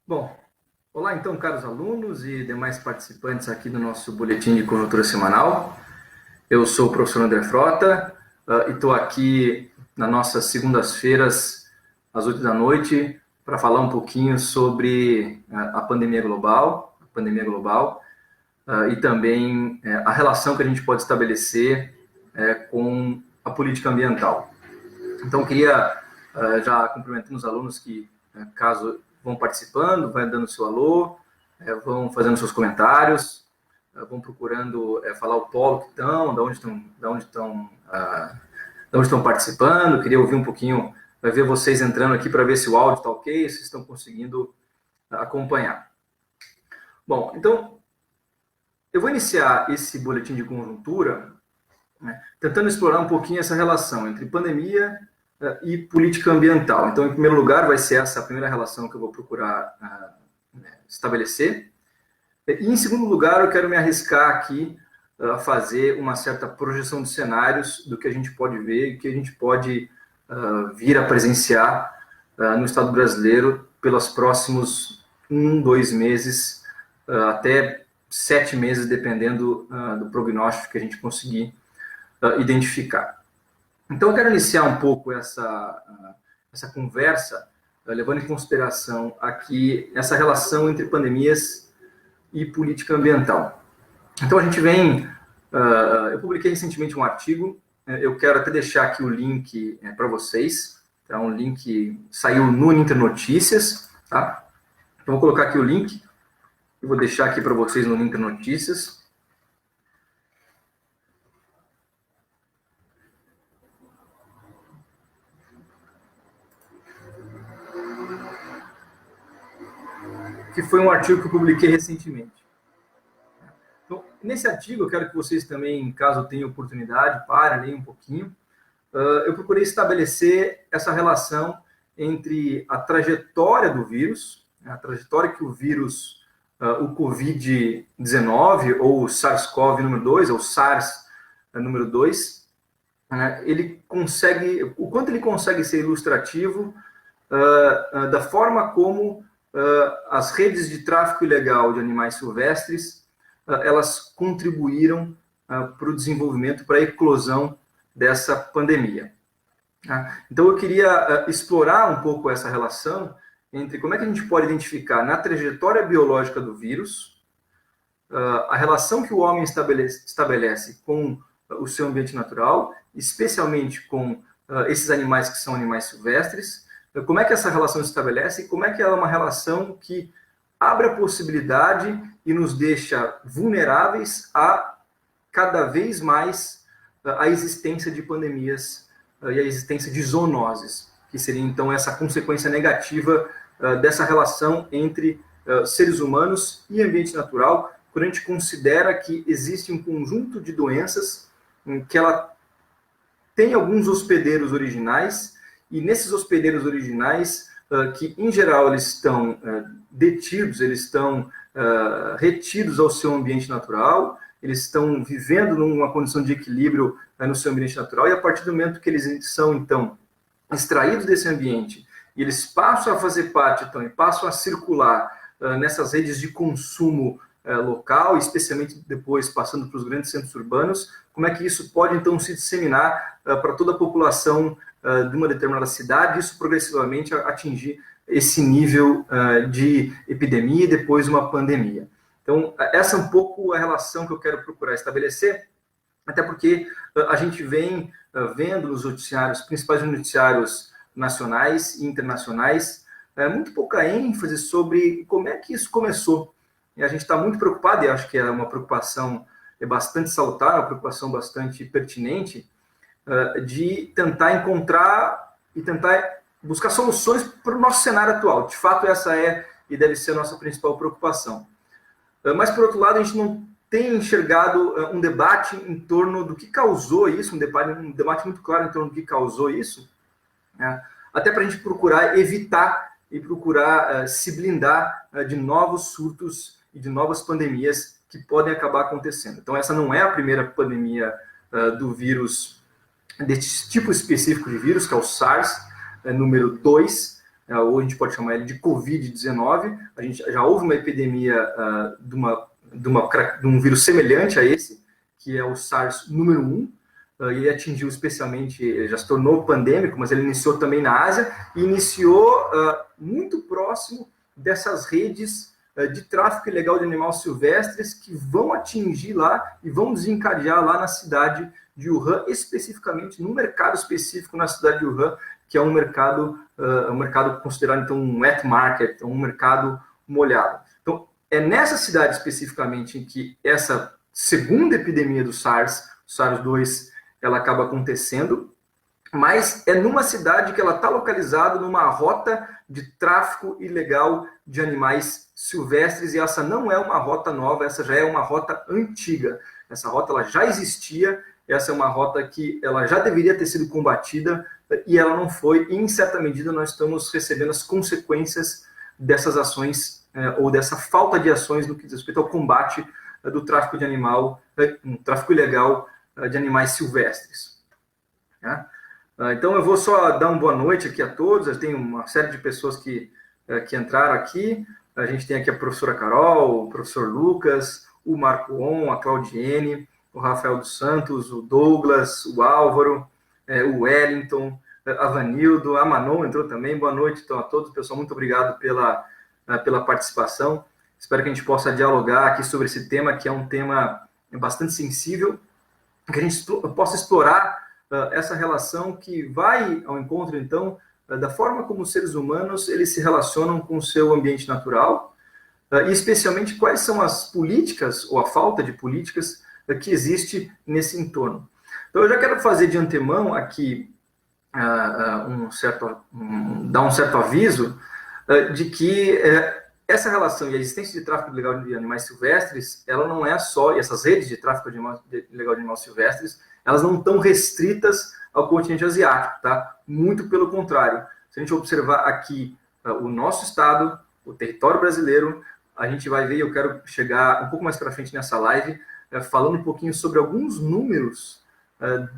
Bom, olá então, caros alunos e demais participantes aqui do nosso boletim de conjuntura semanal. Eu sou o professor André Frota e estou aqui nas nossas segundas-feiras, às 8 da noite, para falar um pouquinho sobre a pandemia global, e também a relação que a gente pode estabelecer com a política ambiental. Então, eu queria já cumprimentando os alunos que, caso vão participando, vai dando seu alô, vão fazendo seus comentários, vão procurando falar o polo que estão, de onde estão participando. Queria ouvir um pouquinho, vai ver vocês entrando aqui para ver se o áudio está ok, se estão conseguindo acompanhar. Bom, então, eu vou iniciar esse boletim de conjuntura, né, tentando explorar um pouquinho essa relação entre pandemia e política ambiental. Então, em primeiro lugar, vai ser essa a primeira relação que eu vou procurar estabelecer. E, em segundo lugar, eu quero me arriscar aqui a fazer uma certa projeção de cenários do que a gente pode ver e que a gente pode vir a presenciar no Estado brasileiro pelos próximos 2 meses, até 7 meses, dependendo do prognóstico que a gente conseguir identificar. Então, eu quero iniciar um pouco essa conversa, levando em consideração aqui essa relação entre pandemias e política ambiental. Então, a gente vem... eu publiquei recentemente um artigo, eu quero até deixar aqui o link para vocês, tá? Um link que saiu no Ninter Notícias, tá? Então, vou colocar aqui o link, e vou deixar aqui para vocês no Ninter Notícias. Que foi um artigo que eu publiquei recentemente. Então, nesse artigo, eu quero que vocês também, caso tenham oportunidade, parem, leiam um pouquinho. Eu procurei estabelecer essa relação entre a trajetória do vírus, a trajetória que o vírus, o Covid-19, ou o SARS-CoV número 2, ou SARS número 2, ele consegue, o quanto ele consegue ser ilustrativo da forma como as redes de tráfico ilegal de animais silvestres, elas contribuíram para o desenvolvimento, para a eclosão dessa pandemia. Então, eu queria explorar um pouco essa relação entre como é que a gente pode identificar na trajetória biológica do vírus a relação que o homem estabelece com o seu ambiente natural, especialmente com esses animais que são animais silvestres. Como é que essa relação se estabelece e como é que ela é uma relação que abre a possibilidade e nos deixa vulneráveis a cada vez mais a existência de pandemias e a existência de zoonoses, que seria então essa consequência negativa dessa relação entre seres humanos e ambiente natural, quando a gente considera que existe um conjunto de doenças em que ela tem alguns hospedeiros originais, e nesses hospedeiros originais, que em geral eles estão detidos, eles estão retidos ao seu ambiente natural, eles estão vivendo numa condição de equilíbrio no seu ambiente natural, e a partir do momento que eles são, então, extraídos desse ambiente, e eles passam a fazer parte, então, e passam a circular nessas redes de consumo local, especialmente depois passando para os grandes centros urbanos, como é que isso pode, então, se disseminar para toda a população de uma determinada cidade, isso progressivamente atingir esse nível de epidemia e depois uma pandemia. Então, essa é um pouco a relação que eu quero procurar estabelecer, até porque a gente vem vendo nos noticiários, principais noticiários nacionais e internacionais, muito pouca ênfase sobre como é que isso começou. E a gente está muito preocupado, e acho que é uma preocupação bastante salutar, uma preocupação bastante pertinente, de tentar encontrar e tentar buscar soluções para o nosso cenário atual. De fato, essa é e deve ser a nossa principal preocupação. Mas, por outro lado, a gente não tem enxergado um debate em torno do que causou isso, um debate muito claro em torno do que causou isso, até para a gente procurar evitar e procurar se blindar de novos surtos e de novas pandemias que podem acabar acontecendo. Então, essa não é a primeira pandemia do vírus, desse tipo específico de vírus, que é o SARS número 2, ou a gente pode chamar ele de Covid-19. A gente já houve uma epidemia de um vírus semelhante a esse, que é o SARS número 1, e ele atingiu especialmente, ele já se tornou pandêmico, mas ele iniciou também na Ásia, e iniciou muito próximo dessas redes de tráfico ilegal de animais silvestres que vão atingir lá e vão desencadear lá na cidade de Wuhan, especificamente no mercado específico na cidade de Wuhan, que é um mercado considerado então um wet market, um mercado molhado. Então, é nessa cidade especificamente em que essa segunda epidemia do SARS-2, ela acaba acontecendo, mas é numa cidade que ela está localizada numa rota de tráfico ilegal de animais silvestres, e essa não é uma rota nova, essa já é uma rota antiga. Essa rota ela já existia, essa é uma rota que ela já deveria ter sido combatida e ela não foi, e em certa medida nós estamos recebendo as consequências dessas ações ou dessa falta de ações no que diz respeito ao combate do tráfico de animal, tráfico ilegal de animais silvestres. Então eu vou só dar uma boa noite aqui a todos. Eu tenho uma série de pessoas que entraram aqui. A gente tem aqui a professora Carol, o professor Lucas, o Marco On, a Claudiene, o Rafael dos Santos, o Douglas, o Álvaro, o Wellington, a Vanildo, a Manon entrou também. Boa noite então a todos, pessoal. Muito obrigado pela participação. Espero que a gente possa dialogar aqui sobre esse tema, que é um tema bastante sensível, que a gente possa explorar essa relação que vai ao encontro, então, da forma como os seres humanos eles se relacionam com o seu ambiente natural, e especialmente quais são as políticas, ou a falta de políticas, que existe nesse entorno. Então, eu já quero fazer de antemão aqui dar um certo aviso de que essa relação e a existência de tráfico ilegal de animais silvestres, ela não é só, e essas redes de tráfico ilegal de animais silvestres, elas não estão restritas ao continente asiático, tá? Muito pelo contrário. Se a gente observar aqui o nosso estado, o território brasileiro, a gente vai ver, eu quero chegar um pouco mais para frente nessa live, falando um pouquinho sobre alguns números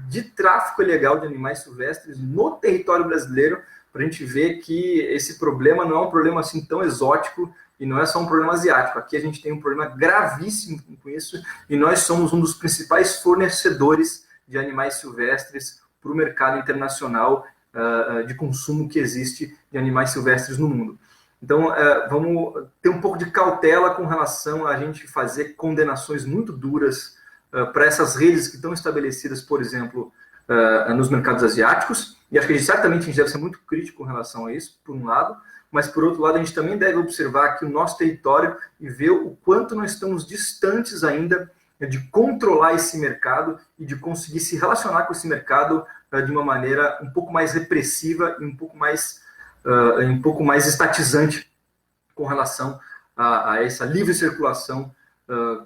de tráfico ilegal de animais silvestres no território brasileiro, para a gente ver que esse problema não é um problema assim tão exótico e não é só um problema asiático. Aqui a gente tem um problema gravíssimo com isso e nós somos um dos principais fornecedores de animais silvestres para o mercado internacional de consumo que existe de animais silvestres no mundo. Então, vamos ter um pouco de cautela com relação a gente fazer condenações muito duras para essas redes que estão estabelecidas, por exemplo, nos mercados asiáticos, e acho que certamente a gente deve ser muito crítico com relação a isso, por um lado, mas por outro lado a gente também deve observar aqui o nosso território e ver o quanto nós estamos distantes ainda de controlar esse mercado e de conseguir se relacionar com esse mercado de uma maneira um pouco mais repressiva e um pouco mais estatizante com relação a essa livre circulação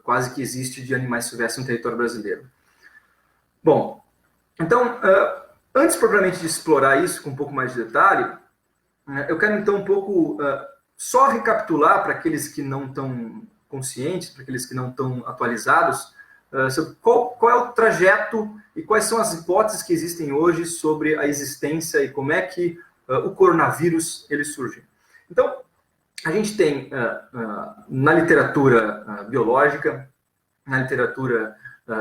quase que existe de animais silvestres no território brasileiro. Bom, então, antes propriamente de explorar isso com um pouco mais de detalhe, eu quero então um pouco só recapitular para aqueles que não estão conscientes, para aqueles que não estão atualizados, sobre qual é o trajeto e quais são as hipóteses que existem hoje sobre a existência e como é que o coronavírus ele surge. Então, a gente tem na literatura biológica, na literatura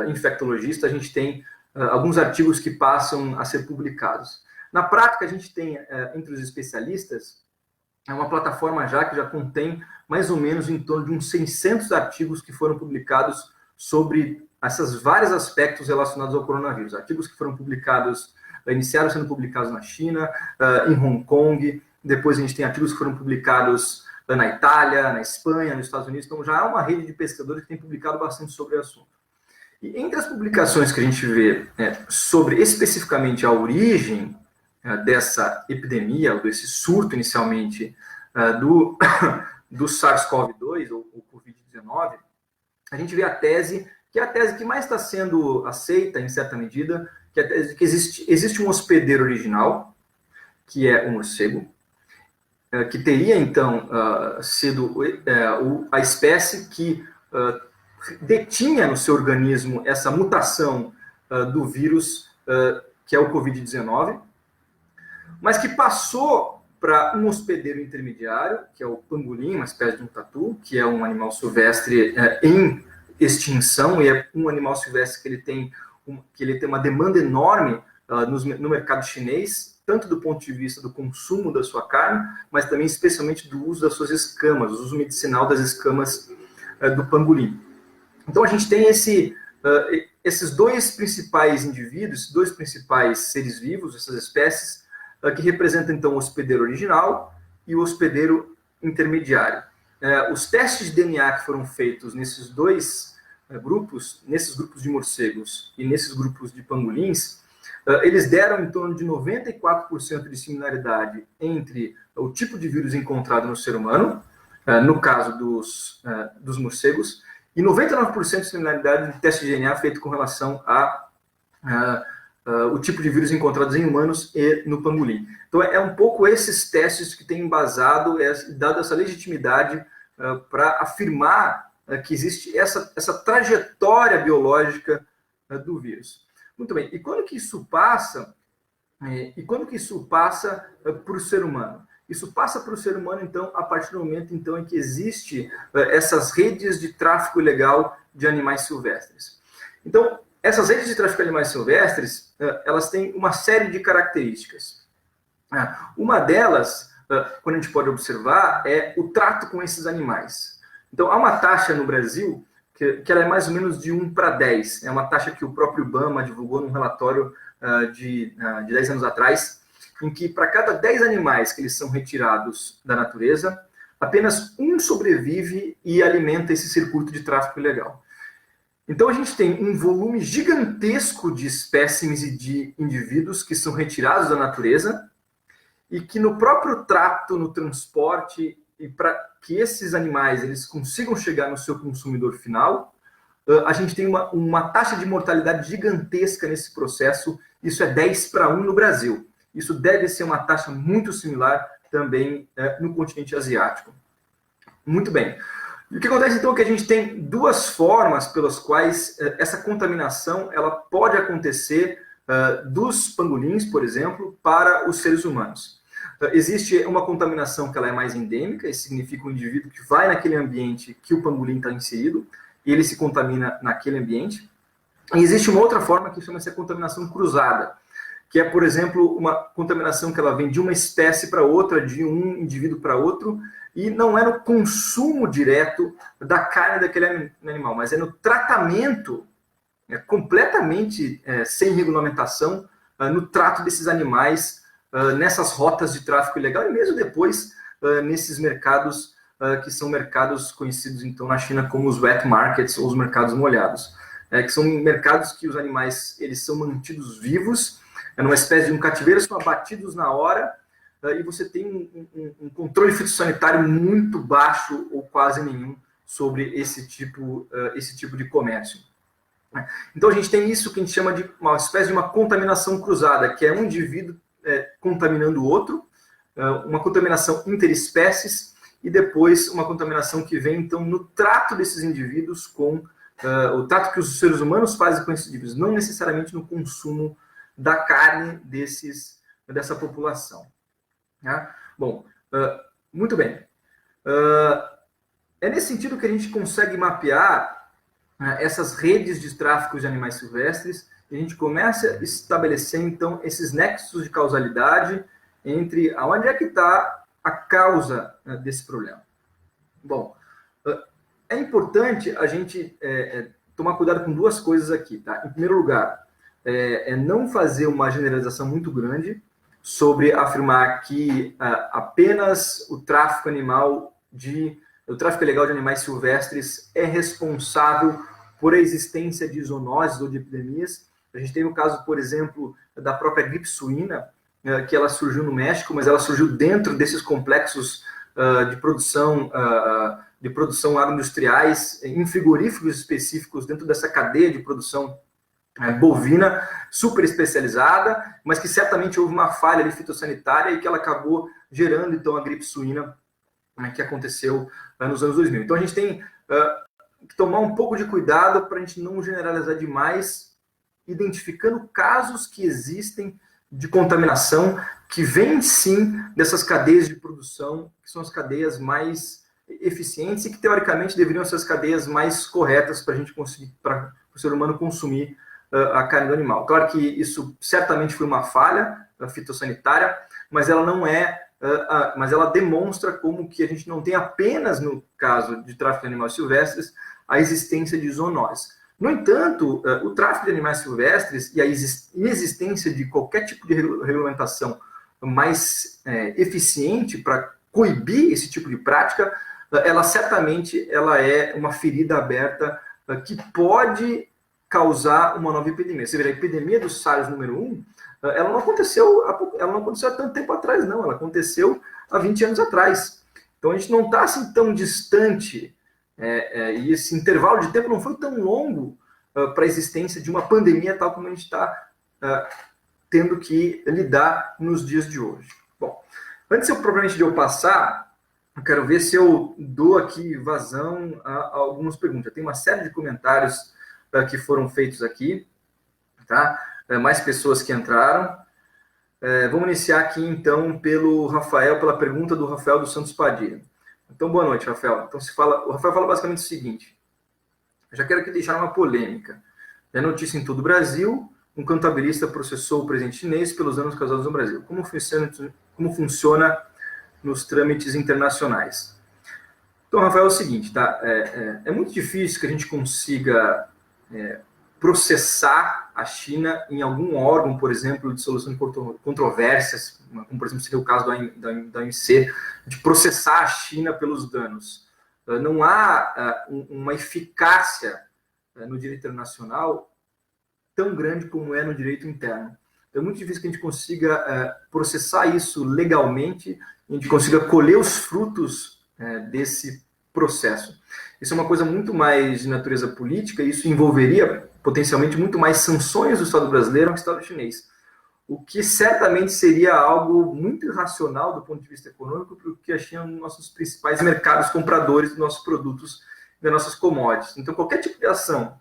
infectologista, a gente tem alguns artigos que passam a ser publicados. Na prática, a gente tem, entre os especialistas, uma plataforma que já contém mais ou menos em torno de uns 600 artigos que foram publicados sobre esses vários aspectos relacionados ao coronavírus. Artigos que foram publicados, iniciaram sendo publicados na China, em Hong Kong, depois a gente tem artigos que foram publicados na Itália, na Espanha, nos Estados Unidos, então já há uma rede de pesquisadores que tem publicado bastante sobre o assunto. E entre as publicações que a gente vê sobre especificamente a origem dessa epidemia, ou desse surto inicialmente do SARS-CoV-2, ou Covid-19, a gente vê a tese, que é a tese que mais está sendo aceita, em certa medida, que é a tese de que existe um hospedeiro original, que é um morcego, que teria, então, sido a espécie que detinha no seu organismo essa mutação do vírus, que é o Covid-19, mas que passou para um hospedeiro intermediário, que é o pangolim, uma espécie de um tatu, que é um animal silvestre em extinção, e é um animal silvestre que ele tem uma demanda enorme no mercado chinês, tanto do ponto de vista do consumo da sua carne, mas também especialmente do uso das suas escamas, o uso medicinal das escamas do pangolim. Então a gente tem esses dois principais indivíduos, dois principais seres vivos, essas espécies, que representam então o hospedeiro original e o hospedeiro intermediário. Os testes de DNA que foram feitos nesses dois grupos, nesses grupos de morcegos e nesses grupos de pangolins, eles deram em torno de 94% de similaridade entre o tipo de vírus encontrado no ser humano, no caso dos morcegos, e 99% de similaridade de teste de DNA feito com relação o tipo de vírus encontrados em humanos e no pangolim. Então, é um pouco esses testes que têm embasado, dado essa legitimidade para afirmar que existe essa trajetória biológica do vírus. Muito bem, e quando que isso passa? Para o ser humano? Isso passa para o ser humano, então, a partir do momento então, em que existe essas redes de tráfico ilegal de animais silvestres. Então, essas redes de tráfico de animais silvestres, elas têm uma série de características. Uma delas, quando a gente pode observar, é o trato com esses animais. Então, há uma taxa no Brasil que ela é mais ou menos de 1:10. É uma taxa que o próprio IBAMA divulgou num relatório de 10 anos atrás, em que para cada 10 animais que eles são retirados da natureza, apenas um sobrevive e alimenta esse circuito de tráfico ilegal. Então a gente tem um volume gigantesco de espécimes e de indivíduos que são retirados da natureza e que no próprio trato, no transporte, e para que esses animais eles consigam chegar no seu consumidor final, a gente tem uma taxa de mortalidade gigantesca nesse processo. Isso é 10:1 no Brasil. Isso deve ser uma taxa muito similar também no continente asiático. Muito bem. E o que acontece então é que a gente tem duas formas pelas quais essa contaminação ela pode acontecer dos pangolins, por exemplo, para os seres humanos. Existe uma contaminação que ela é mais endêmica, isso significa um indivíduo que vai naquele ambiente que o pangolim está inserido, e ele se contamina naquele ambiente. E existe uma outra forma que chama-se a contaminação cruzada, que é, por exemplo, uma contaminação que ela vem de uma espécie para outra, de um indivíduo para outro, e não é no consumo direto da carne daquele animal, mas é no tratamento completamente sem regulamentação, no trato desses animais, nessas rotas de tráfico ilegal, e mesmo depois nesses mercados que são mercados conhecidos então na China como os wet markets, ou os mercados molhados, que são mercados que os animais eles são mantidos vivos, numa espécie de um cativeiro, são abatidos na hora, e você tem um controle fitossanitário muito baixo ou quase nenhum sobre esse tipo de comércio. Então a gente tem isso que a gente chama de uma espécie de uma contaminação cruzada, que é um indivíduo contaminando o outro, uma contaminação interespécies, e depois uma contaminação que vem então no trato desses indivíduos com o trato que os seres humanos fazem com esses indivíduos, não necessariamente no consumo da carne dessa população. Bom, muito bem. É nesse sentido que a gente consegue mapear essas redes de tráfico de animais silvestres, e a gente começa a estabelecer, então, esses nexos de causalidade entre onde é que está a causa desse problema. Bom, é importante a gente tomar cuidado com duas coisas aqui, tá? Em primeiro lugar, não fazer uma generalização muito grande sobre afirmar que apenas o tráfico ilegal de animais silvestres é responsável por a existência de zoonoses ou de epidemias. A gente tem o caso, por exemplo, da própria gripe suína, que ela surgiu no México, mas ela surgiu dentro desses complexos de produção agroindustriais, em frigoríficos específicos, dentro dessa cadeia de produção bovina, super especializada, mas que certamente houve uma falha ali fitossanitária e que ela acabou gerando, então, a gripe suína que aconteceu nos anos 2000. Então, a gente tem que tomar um pouco de cuidado para a gente não generalizar demais, identificando casos que existem de contaminação que vem, sim, dessas cadeias de produção, que são as cadeias mais eficientes e que, teoricamente, deveriam ser as cadeias mais corretas para a gente conseguir, para o ser humano consumir a carne do animal. Claro que isso certamente foi uma falha fitossanitária, mas ela não é, mas ela demonstra como que a gente não tem apenas, no caso de tráfico de animais silvestres, a existência de zoonoses. No entanto, o tráfico de animais silvestres e a inexistência de qualquer tipo de regulamentação mais eficiente para coibir esse tipo de prática, ela certamente é uma ferida aberta que pode causar uma nova epidemia. Você vê, a epidemia do SARS número 1, ela não aconteceu há tanto tempo atrás, não. Ela aconteceu há 20 anos atrás. Então, a gente não está assim tão distante, e esse intervalo de tempo não foi tão longo para a existência de uma pandemia tal como a gente está tendo que lidar nos dias de hoje. Bom, propriamente de eu passar, eu quero ver se eu dou aqui vazão a algumas perguntas. Tem uma série de comentários que foram feitos aqui, tá? Mais pessoas que entraram. Vamos iniciar aqui, então, pela pergunta do Rafael dos Santos Padilha. Então, boa noite, Rafael. Então, o Rafael fala basicamente o seguinte: eu já quero aqui deixar uma polêmica. É notícia em todo o Brasil, um contabilista processou o presidente chinês pelos danos causados no Brasil. Como funciona nos trâmites internacionais? Então, Rafael, é o seguinte, tá? É muito difícil que a gente consiga processar a China em algum órgão, por exemplo, de solução de controvérsias, como, por exemplo, seria o caso da OMC, de processar a China pelos danos. Não há uma eficácia no direito internacional tão grande como é no direito interno. É muito difícil que a gente consiga processar isso legalmente, a gente consiga colher os frutos desse processo. Isso é uma coisa muito mais de natureza política, e isso envolveria potencialmente muito mais sanções do Estado brasileiro ao Estado chinês, o que certamente seria algo muito irracional do ponto de vista econômico, porque a China é um dos nossos principais mercados compradores dos nossos produtos e das nossas commodities. Então, qualquer tipo de ação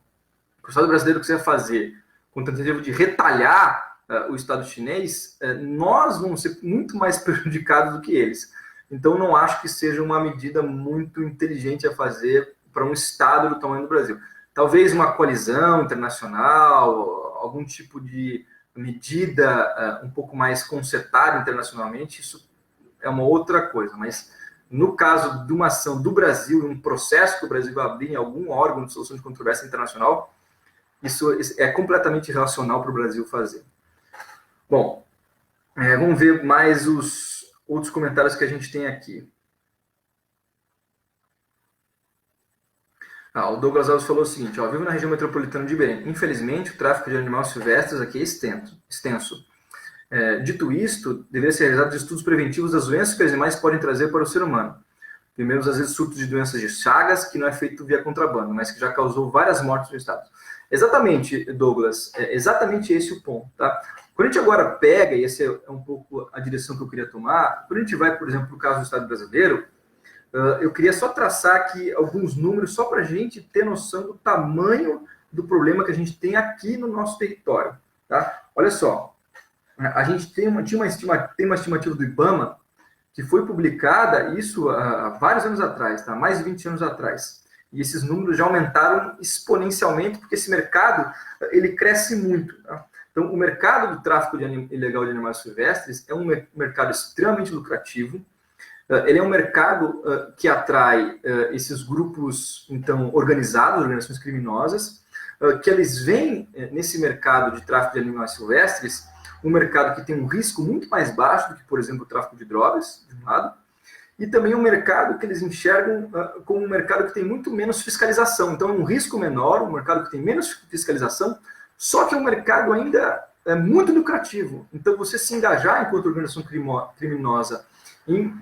que o Estado brasileiro quiser fazer com tentativa de retalhar o Estado chinês, nós vamos ser muito mais prejudicados do que eles. Então, não acho que seja uma medida muito inteligente a fazer para um Estado do tamanho do Brasil. Talvez uma coalizão internacional, algum tipo de medida um pouco mais concertada internacionalmente, isso é uma outra coisa. Mas, no caso de uma ação do Brasil, um processo que o Brasil vai abrir em algum órgão de solução de controvérsia internacional, isso é completamente irracional para o Brasil fazer. Bom, vamos ver mais os outros comentários que a gente tem aqui. O Douglas Alves falou o seguinte: vivo na região metropolitana de Belém. Infelizmente, o tráfico de animais silvestres aqui é extenso. Dito isto, deveria ser realizados estudos preventivos das doenças que os animais podem trazer para o ser humano. Primeiro, às vezes, surtos de doenças de Chagas, que não é feito via contrabando, mas que já causou várias mortes no estado. Exatamente, Douglas, exatamente esse o ponto, tá? Quando a gente agora pega, e essa é um pouco a direção que eu queria tomar, quando a gente vai, por exemplo, para o caso do Estado brasileiro, eu queria só traçar aqui alguns números, só para a gente ter noção do tamanho do problema que a gente tem aqui no nosso território, tá? Olha só, a gente tem uma estimativa do IBAMA, que foi publicada, isso há vários anos atrás, tá? Mais de 20 anos atrás. E esses números já aumentaram exponencialmente, porque esse mercado ele cresce muito, tá? Então, o mercado do tráfico ilegal de animais silvestres é um mercado extremamente lucrativo. Ele é um mercado que atrai esses grupos, então, organizados, organizações criminosas, que eles veem nesse mercado de tráfico de animais silvestres um mercado que tem um risco muito mais baixo do que, por exemplo, o tráfico de drogas, de um lado, e também um mercado que eles enxergam como um mercado que tem muito menos fiscalização. Então, é um risco menor, um mercado que tem menos fiscalização, só que é um mercado ainda muito lucrativo. Então, você se engajar enquanto organização criminosa em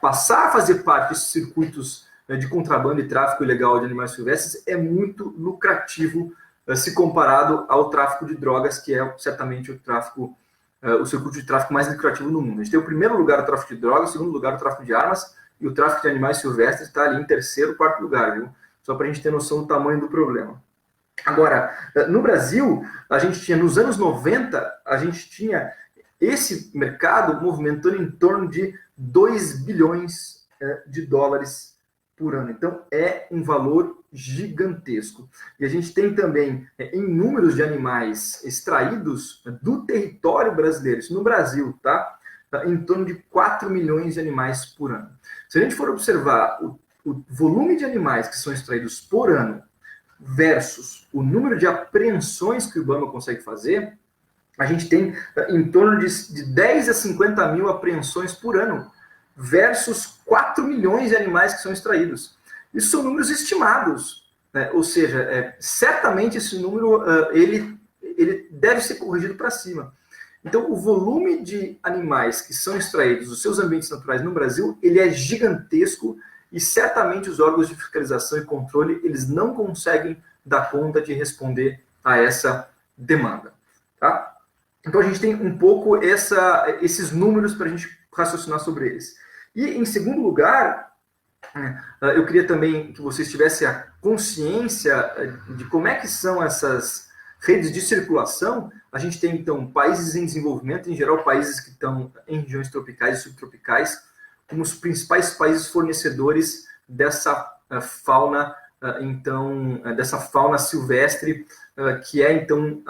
passar a fazer parte desses circuitos de contrabando e tráfico ilegal de animais silvestres é muito lucrativo se comparado ao tráfico de drogas, que é certamente o circuito de tráfico mais lucrativo no mundo. A gente tem o primeiro lugar o tráfico de drogas, o segundo lugar o tráfico de armas, e o tráfico de animais silvestres está ali em terceiro, quarto lugar, viu? Só para a gente ter noção do tamanho do problema. Agora, no Brasil, a gente tinha, nos anos 90, a gente tinha esse mercado movimentando em torno de 2 bilhões de dólares por ano. Então, é um valor gigantesco. E a gente tem também, em números de animais extraídos do território brasileiro, isso no Brasil, tá? Em torno de 4 milhões de animais por ano. Se a gente for observar o volume de animais que são extraídos por ano versus o número de apreensões que o IBAMA consegue fazer, a gente tem em torno de 10 a 50 mil apreensões por ano, versus 4 milhões de animais que são extraídos. Isso são números estimados, né? Ou seja, certamente esse número ele deve ser corrigido para cima. Então, o volume de animais que são extraídos dos seus ambientes naturais no Brasil, ele é gigantesco e certamente os órgãos de fiscalização e controle, eles não conseguem dar conta de responder a essa demanda. Tá? Então, a gente tem um pouco esses números para a gente raciocinar sobre eles. E, em segundo lugar, eu queria também que vocês tivessem a consciência de como é que são essas redes de circulação. A gente tem, então, países em desenvolvimento, em geral, países que estão em regiões tropicais e subtropicais, como os principais países fornecedores dessa fauna, então, dessa fauna silvestre, que é, então,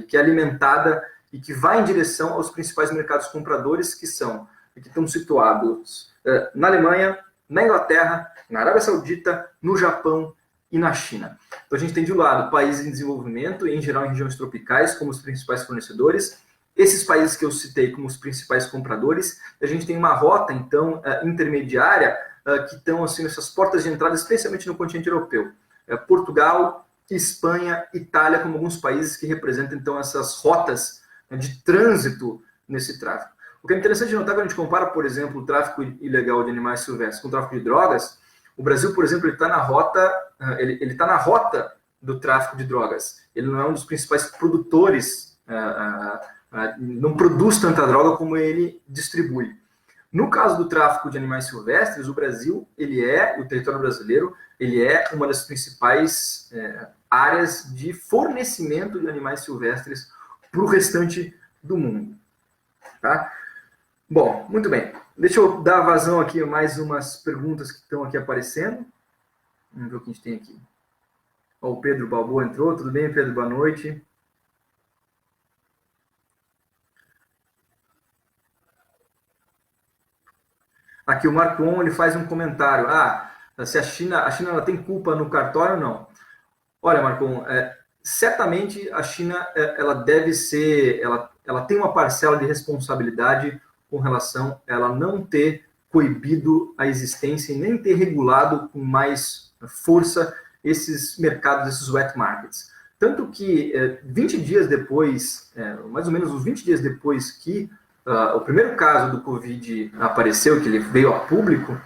que é alimentada e que vai em direção aos principais mercados compradores, que estão situados na Alemanha, na Inglaterra, na Arábia Saudita, no Japão e na China. Então a gente tem de um lado países em desenvolvimento, em geral em regiões tropicais, como os principais fornecedores, esses países que eu citei como os principais compradores, a gente tem uma rota, então, intermediária, que estão, assim, nessas portas de entrada, especialmente no continente europeu. Portugal, Espanha, Itália, como alguns países que representam, então, essas rotas de trânsito nesse tráfico. O que é interessante notar quando a gente compara, por exemplo, o tráfico ilegal de animais silvestres com o tráfico de drogas, o Brasil, por exemplo, ele está na rota do tráfico de drogas. Ele não é um dos principais produtores, não produz tanta droga como ele distribui. No caso do tráfico de animais silvestres, o Brasil, o território brasileiro, ele é uma das principais áreas de fornecimento de animais silvestres para o restante do mundo. Tá? Bom, muito bem. Deixa eu dar vazão aqui a mais umas perguntas que estão aqui aparecendo. Vamos ver o que a gente tem aqui. O Pedro Balboa entrou. Tudo bem, Pedro? Boa noite. Aqui o Marcon, ele faz um comentário. Se a China ela tem culpa no cartório ou não? Olha, Marcon, certamente a China ela deve ser, ela tem uma parcela de responsabilidade com relação a ela não ter coibido a existência e nem ter regulado com mais força esses mercados, esses wet markets. Tanto que 20 dias depois, mais ou menos uns 20 dias depois que o primeiro caso do Covid apareceu, que ele veio a público,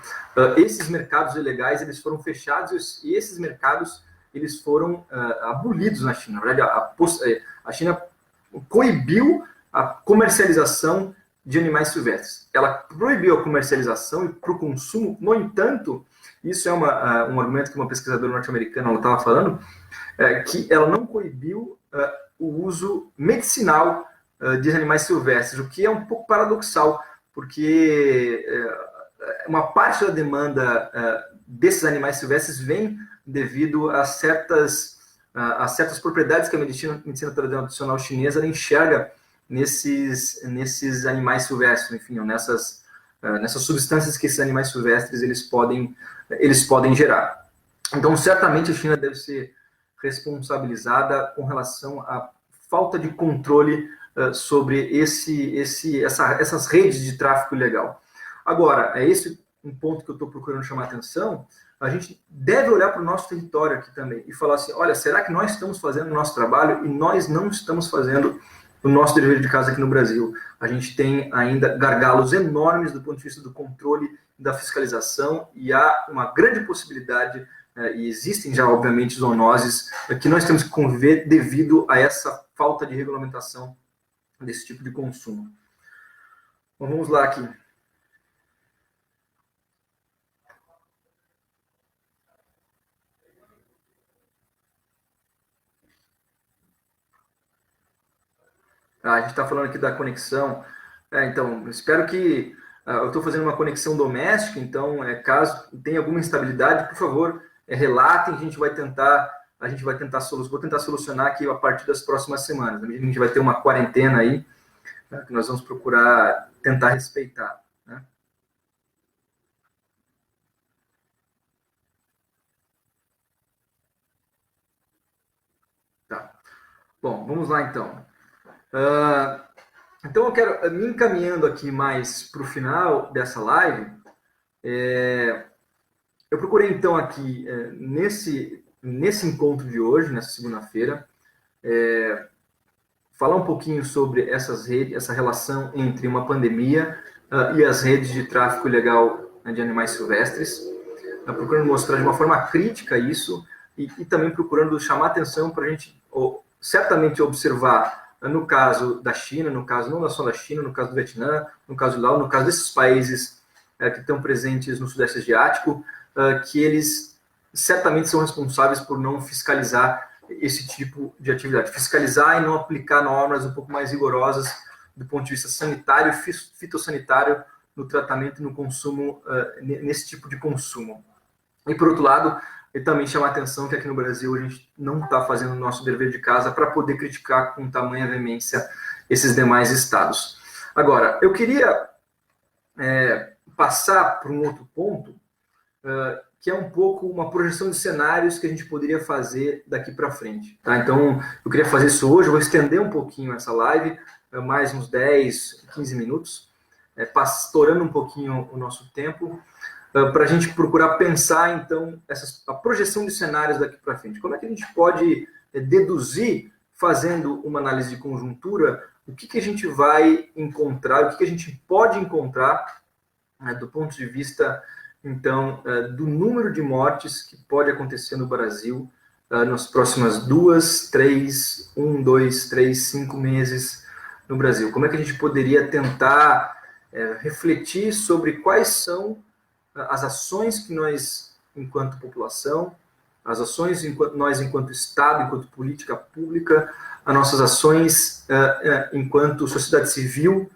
esses mercados ilegais eles foram fechados e esses mercados eles foram abolidos na China. Na verdade, a China coibiu a comercialização de animais silvestres. Ela proibiu a comercialização e para o consumo. No entanto, isso é um argumento que uma pesquisadora norte-americana estava falando, que ela não coibiu o uso medicinal de animais silvestres, o que é um pouco paradoxal, porque uma parte da demanda desses animais silvestres vem devido a certas propriedades que a medicina tradicional chinesa enxerga nesses animais silvestres, enfim, nessas substâncias que esses animais silvestres eles podem gerar. Então, certamente a China deve ser responsabilizada com relação à falta de controle sobre essas redes de tráfico ilegal. Agora, é esse um ponto que eu estou procurando chamar a atenção. A gente deve olhar para o nosso território aqui também e falar assim, olha, será que nós estamos fazendo o nosso trabalho e nós não estamos fazendo o nosso dever de casa aqui no Brasil? A gente tem ainda gargalos enormes do ponto de vista do controle, da fiscalização, e há uma grande possibilidade, e existem já, obviamente, zoonoses que nós temos que conviver devido a essa falta de regulamentação desse tipo de consumo. Então, vamos lá aqui. A gente está falando aqui da conexão. Então, espero que... eu estou fazendo uma conexão doméstica, então, caso tenha alguma instabilidade, por favor, relatem, a gente vai tentar vou tentar solucionar aqui a partir das próximas semanas. A gente vai ter uma quarentena aí, né, que nós vamos procurar tentar respeitar. Né? Tá. Bom, vamos lá então. Então eu quero, me encaminhando aqui mais para o final dessa live, eu procurei então aqui, nesse encontro de hoje, nessa segunda-feira, falar um pouquinho sobre essas redes, essa relação entre uma pandemia e as redes de tráfico ilegal, né, de animais silvestres, procurando mostrar de uma forma crítica isso e também procurando chamar atenção para a gente certamente observar, no caso da China, no caso não só da China, no caso do Vietnã, no caso do Laos, no caso desses países que estão presentes no Sudeste Asiático, que eles certamente são responsáveis por não fiscalizar esse tipo de atividade. Fiscalizar e não aplicar normas um pouco mais rigorosas do ponto de vista sanitário e fitossanitário no tratamento e no consumo, nesse tipo de consumo. E, por outro lado, ele também chama a atenção que aqui no Brasil a gente não está fazendo o nosso dever de casa para poder criticar com tamanha veemência esses demais estados. Agora, eu queria passar para um outro ponto, que é um pouco uma projeção de cenários que a gente poderia fazer daqui para frente. Tá? Então, eu queria fazer isso hoje, eu vou estender um pouquinho essa live, mais uns 10, 15 minutos, estourando um pouquinho o nosso tempo, para a gente procurar pensar, então, a projeção de cenários daqui para frente. Como é que a gente pode deduzir, fazendo uma análise de conjuntura, o que a gente vai encontrar, o que a gente pode encontrar, do ponto de vista, então, do número de mortes que pode acontecer no Brasil nas próximas 2, 3, 1, 2, 3, 5 meses no Brasil. Como é que a gente poderia tentar refletir sobre quais são as ações que nós, enquanto população, as ações nós, enquanto Estado, enquanto política pública, as nossas ações enquanto sociedade civil,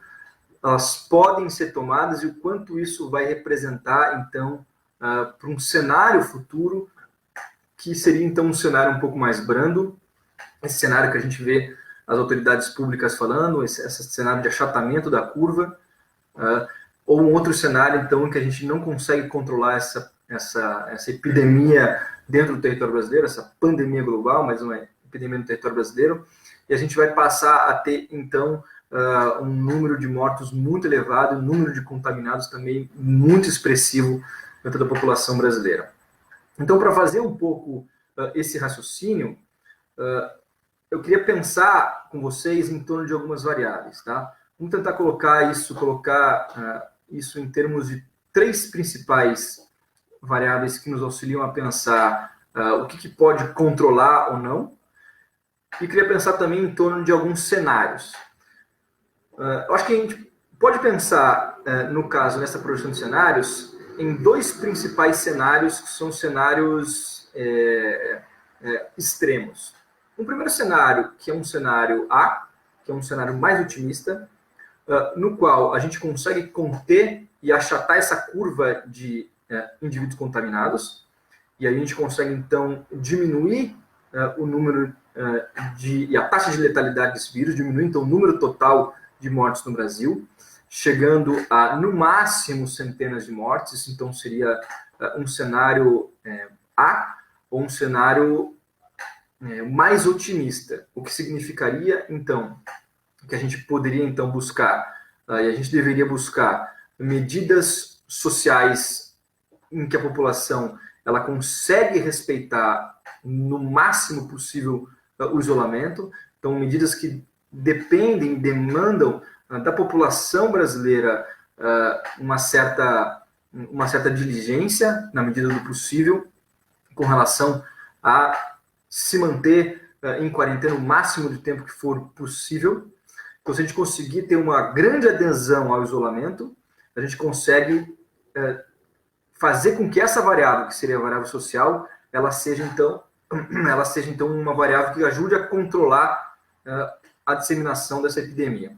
elas podem ser tomadas e o quanto isso vai representar, então, para um cenário futuro, que seria, então, um cenário um pouco mais brando, esse cenário que a gente vê as autoridades públicas falando, esse cenário de achatamento da curva, ou um outro cenário, então, em que a gente não consegue controlar essa epidemia dentro do território brasileiro, essa pandemia global, mas uma epidemia no território brasileiro, e a gente vai passar a ter, então, um número de mortos muito elevado, um número de contaminados também muito expressivo dentro da população brasileira. Então, para fazer um pouco esse raciocínio, eu queria pensar com vocês em torno de algumas variáveis, tá? Vamos tentar colocar isso em termos de 3 principais variáveis que nos auxiliam a pensar o que pode controlar ou não, e queria pensar também em torno de alguns cenários. Eu acho que a gente pode pensar, no caso, nessa projeção de cenários, em 2 principais cenários, que são cenários extremos. Um primeiro cenário, que é um cenário A, que é um cenário mais otimista, no qual a gente consegue conter e achatar essa curva de indivíduos contaminados, e a gente consegue, então, diminuir o número e a taxa de letalidade desse vírus, diminuir, então, o número total de mortes no Brasil, chegando a, no máximo, centenas de mortes. Então, seria um cenário A, ou um cenário mais otimista, o que significaria, então, que a gente poderia, então, buscar, e a gente deveria buscar medidas sociais em que a população ela consegue respeitar no máximo possível o isolamento. Então, medidas que demandam da população brasileira uma certa diligência, na medida do possível, com relação a se manter em quarentena o máximo de tempo que for possível. Então, se a gente conseguir ter uma grande adesão ao isolamento, a gente consegue fazer com que essa variável, que seria a variável social, ela seja então uma variável que ajude a controlar a disseminação dessa epidemia,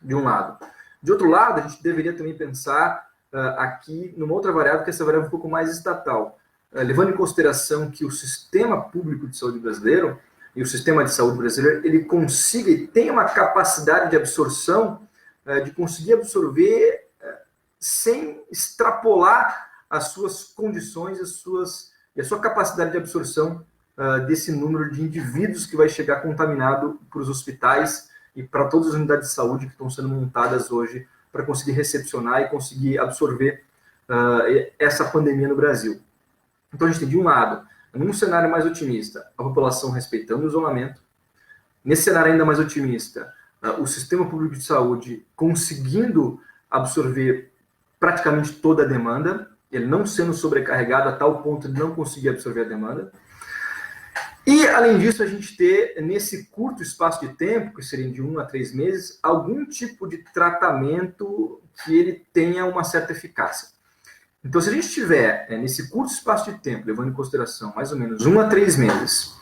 de um lado. De outro lado, a gente deveria também pensar aqui numa outra variável, que essa variável é um pouco mais estatal, levando em consideração que o sistema público de saúde brasileiro e o sistema de saúde brasileiro, ele consiga e tem uma capacidade de absorção, de conseguir absorver sem extrapolar as suas condições e a sua capacidade de absorção desse número de indivíduos que vai chegar contaminado para os hospitais e para todas as unidades de saúde que estão sendo montadas hoje para conseguir recepcionar e conseguir absorver essa pandemia no Brasil. Então, a gente tem, de um lado, num cenário mais otimista, a população respeitando o isolamento. Nesse cenário ainda mais otimista, o sistema público de saúde conseguindo absorver praticamente toda a demanda, ele não sendo sobrecarregado a tal ponto de não conseguir absorver a demanda. E, além disso, a gente ter, nesse curto espaço de tempo, que seriam de 1 a 3 meses, algum tipo de tratamento que ele tenha uma certa eficácia. Então, se a gente tiver, nesse curto espaço de tempo, levando em consideração mais ou menos 1 a 3 meses,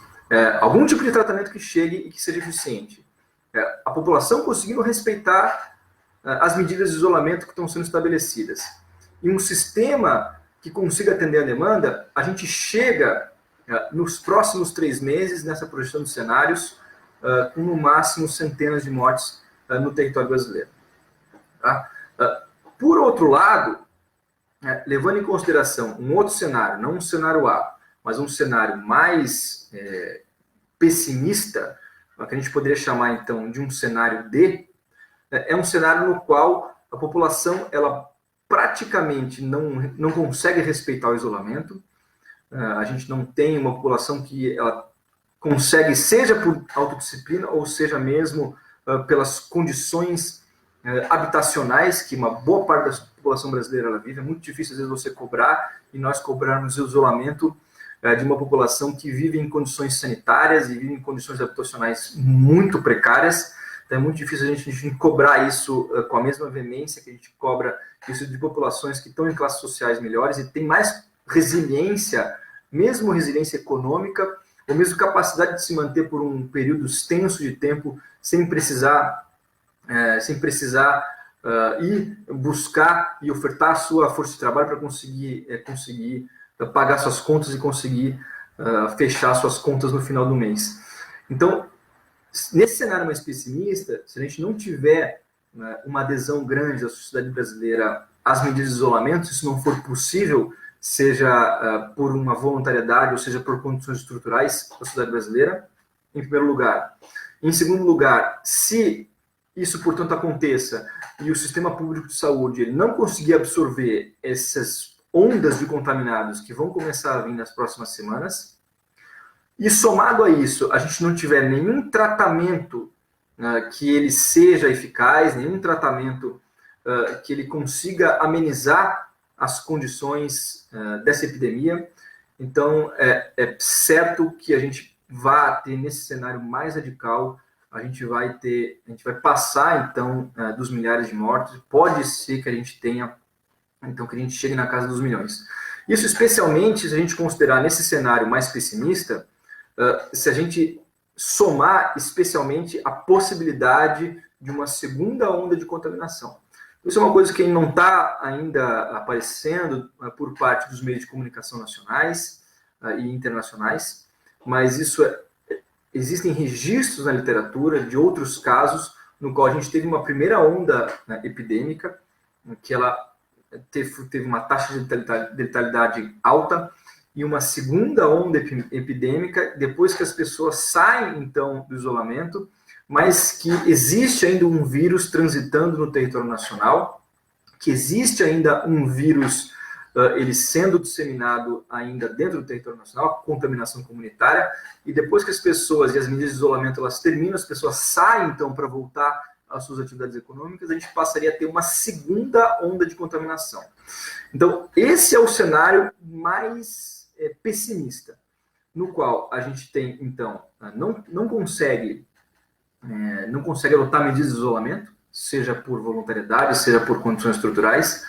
algum tipo de tratamento que chegue e que seja eficiente, a população conseguindo respeitar as medidas de isolamento que estão sendo estabelecidas, e um sistema que consiga atender a demanda, a gente chega nos próximos 3 meses, nessa projeção de cenários, com no máximo centenas de mortes no território brasileiro. Tá? Por outro lado, levando em consideração um outro cenário, não um cenário A, mas um cenário mais pessimista, que a gente poderia chamar então de um cenário D, é um cenário no qual a população ela praticamente não consegue respeitar o isolamento. A gente não tem uma população que ela consegue, seja por autodisciplina ou seja mesmo pelas condições habitacionais que uma boa parte da população brasileira ela vive. É muito difícil, às vezes, você cobrar e nós cobrarmos o isolamento de uma população que vive em condições sanitárias e vive em condições habitacionais muito precárias. Então, é muito difícil a gente cobrar isso com a mesma veemência que a gente cobra isso de populações que estão em classes sociais melhores e tem mais resiliência, mesmo resiliência econômica, ou mesmo capacidade de se manter por um período extenso de tempo sem precisar ir buscar e ofertar a sua força de trabalho para conseguir pagar suas contas e conseguir fechar suas contas no final do mês. Então, nesse cenário mais pessimista, se a gente não tiver uma adesão grande da sociedade brasileira às medidas de isolamento, se isso não for possível, seja por uma voluntariedade ou seja por condições estruturais da sociedade brasileira, em primeiro lugar. Em segundo lugar, se isso, portanto, aconteça e o sistema público de saúde ele não conseguir absorver essas ondas de contaminados que vão começar a vir nas próximas semanas, e somado a isso, a gente não tiver nenhum tratamento que ele seja eficaz, nenhum tratamento que ele consiga amenizar as condições dessa epidemia, então é certo que a gente vai ter, nesse cenário mais radical, a gente vai passar, então, dos milhares de mortos. Pode ser que a gente tenha, então, que a gente chegue na casa dos milhões. Isso especialmente se a gente considerar nesse cenário mais pessimista, se a gente somar especialmente a possibilidade de uma segunda onda de contaminação. Isso é uma coisa que não está ainda aparecendo por parte dos meios de comunicação nacionais e internacionais, mas existem registros na literatura de outros casos no qual a gente teve uma primeira onda epidêmica, que ela teve uma taxa de letalidade alta, e uma segunda onda epidêmica, depois que as pessoas saem, então, do isolamento, mas que existe ainda um vírus transitando no território nacional, que existe ainda um vírus, ele sendo disseminado ainda dentro do território nacional, a contaminação comunitária, e depois que as pessoas e as medidas de isolamento elas terminam, as pessoas saem, então, para voltar às suas atividades econômicas, a gente passaria a ter uma segunda onda de contaminação. Então, esse é o cenário mais pessimista, no qual a gente tem, então, não consegue adotar medidas de isolamento, seja por voluntariedade, seja por condições estruturais,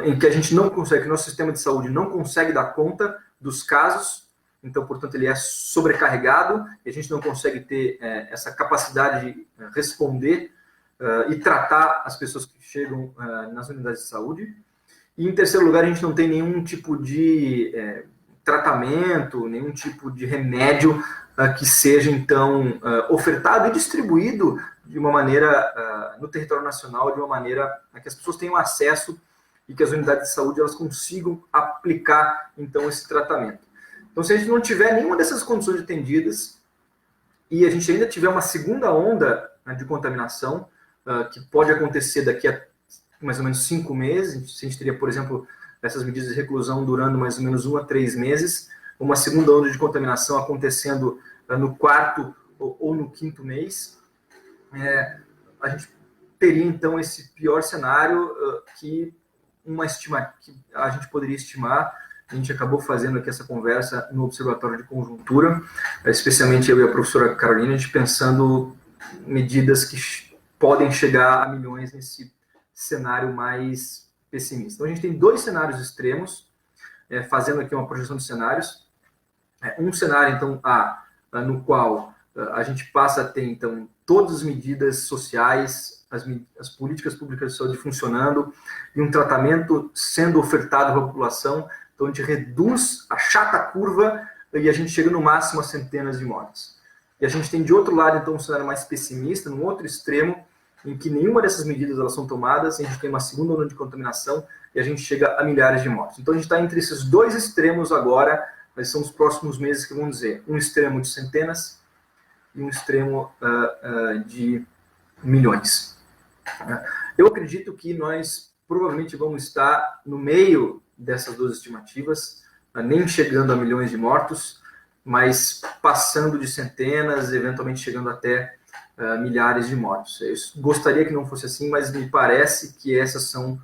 em que a gente não consegue, que o nosso sistema de saúde não consegue dar conta dos casos, então, portanto, ele é sobrecarregado e a gente não consegue ter essa capacidade de responder e tratar as pessoas que chegam nas unidades de saúde. E, em terceiro lugar, a gente não tem nenhum tipo de tratamento, nenhum tipo de remédio que seja, então, ofertado e distribuído de uma maneira, no território nacional, de uma maneira que as pessoas tenham acesso e que as unidades de saúde elas consigam aplicar, então, esse tratamento. Então, se a gente não tiver nenhuma dessas condições atendidas e a gente ainda tiver uma segunda onda de contaminação, que pode acontecer daqui a mais ou menos 5 meses, se a gente teria, por exemplo, essas medidas de reclusão durando mais ou menos 1 a 3 meses, uma segunda onda de contaminação acontecendo no 4º ou no 5º mês, a gente teria, então, esse pior cenário que a gente poderia estimar. A gente acabou fazendo aqui essa conversa no Observatório de Conjuntura, especialmente eu e a professora Carolina, a gente pensando medidas que podem chegar a milhões nesse cenário mais pessimista. Então, a gente tem 2 cenários extremos, fazendo aqui uma projeção de cenários. Um cenário, então, no qual a gente passa a ter, então, todas as medidas sociais, as políticas públicas de saúde funcionando e um tratamento sendo ofertado para a população. Então, a gente reduz, achata a curva e a gente chega no máximo a centenas de mortes. E a gente tem, de outro lado, então, um cenário mais pessimista, num outro extremo, em que nenhuma dessas medidas elas são tomadas, a gente tem uma segunda onda de contaminação e a gente chega a milhares de mortes. Então, a gente está entre esses 2 extremos agora, mas são os próximos meses que vão dizer um extremo de centenas e um extremo de milhões. Eu acredito que nós provavelmente vamos estar no meio dessas 2 estimativas, nem chegando a milhões de mortos, mas passando de centenas, eventualmente chegando até milhares de mortos. Eu gostaria que não fosse assim, mas me parece que essas são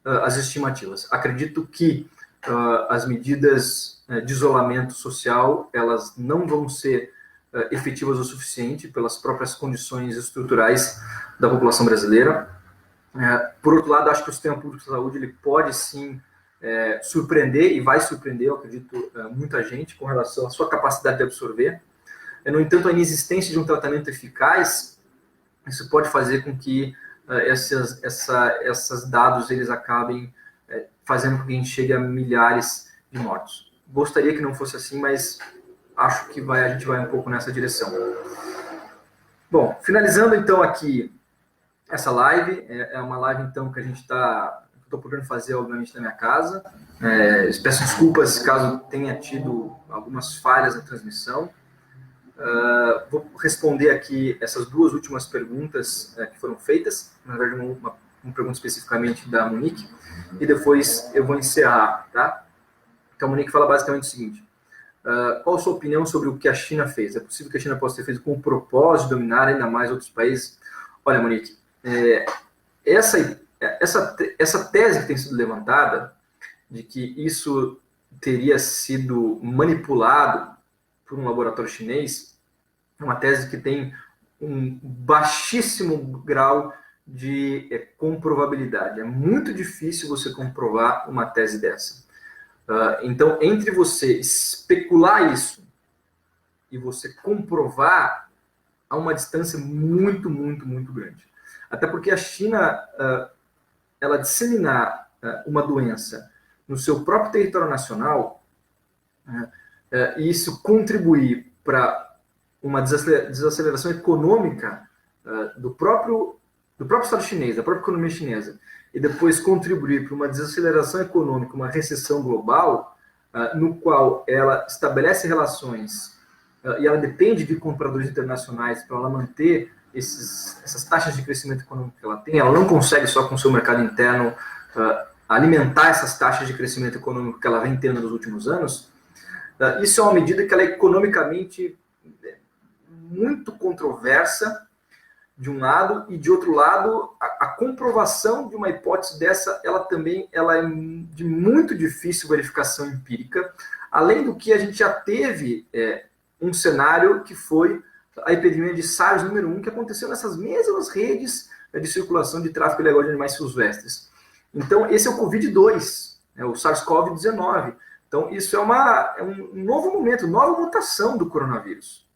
as estimativas. Acredito que as medidas de isolamento social, elas não vão ser efetivas o suficiente pelas próprias condições estruturais da população brasileira. Por outro lado, acho que o sistema público de saúde ele pode sim surpreender e vai surpreender, eu acredito, muita gente com relação à sua capacidade de absorver. No entanto, a inexistência de um tratamento eficaz, isso pode fazer com que esses dados eles acabem fazendo com que a gente chegue a milhares de mortos. Gostaria que não fosse assim, mas acho que a gente vai um pouco nessa direção. Bom, finalizando então aqui essa live, é uma live então que a gente estou procurando fazer, obviamente, na minha casa. Peço desculpas caso tenha tido algumas falhas na transmissão. Vou responder aqui essas 2 últimas perguntas que foram feitas, na verdade uma pergunta especificamente da Monique, e depois eu vou encerrar, tá? Então a Monique fala basicamente o seguinte: qual a sua opinião sobre o que a China fez? É possível que a China possa ter feito com o propósito de dominar ainda mais outros países? Olha, Monique, essa tese que tem sido levantada, de que isso teria sido manipulado por um laboratório chinês, é uma tese que tem um baixíssimo grau de comprovabilidade. É muito difícil você comprovar uma tese dessa. Então, entre você especular isso e você comprovar, há uma distância muito, muito, muito grande. Até porque a China, ela disseminar uma doença no seu próprio território nacional, e isso contribuir para uma desaceleração econômica do próprio Estado chinês, da própria economia chinesa, e depois contribuir para uma desaceleração econômica, uma recessão global, no qual ela estabelece relações e ela depende de compradores internacionais para ela manter essas taxas de crescimento econômico que ela tem. Ela não consegue só com o seu mercado interno alimentar essas taxas de crescimento econômico que ela vem tendo nos últimos anos. Isso é uma medida que ela é economicamente muito controversa, de um lado, e de outro lado, a comprovação de uma hipótese dessa, ela é de muito difícil verificação empírica, além do que a gente já teve um cenário que foi a epidemia de SARS número 1, que aconteceu nessas mesmas redes de circulação de tráfico ilegal de animais silvestres. Então, esse é o Covid-2, o SARS-CoV-19. Então, isso é um novo momento, nova mutação do coronavírus.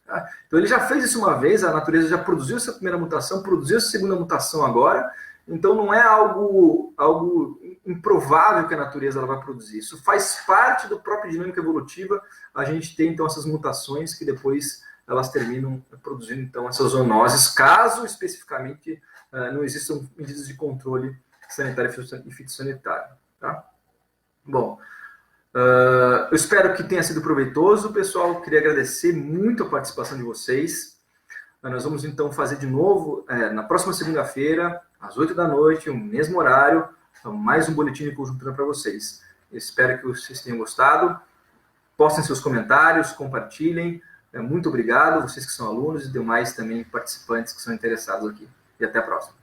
Tá? Então, ele já fez isso uma vez, a natureza já produziu essa primeira mutação, produziu essa segunda mutação agora, então não é algo improvável que a natureza ela vai produzir. Isso faz parte da própria dinâmica evolutiva, a gente tem, então, essas mutações que depois elas terminam produzindo, então, essas zoonoses, caso, especificamente, não existam medidas de controle sanitário e fitossanitário. Tá? Bom, eu espero que tenha sido proveitoso, pessoal. Queria agradecer muito a participação de vocês. Nós vamos, então, fazer de novo, na próxima segunda-feira, às 8 da noite, o mesmo horário, mais um boletim de conjuntura para vocês. Eu espero que vocês tenham gostado. Postem seus comentários, compartilhem. Muito obrigado, vocês que são alunos e demais também participantes que são interessados aqui. E até a próxima.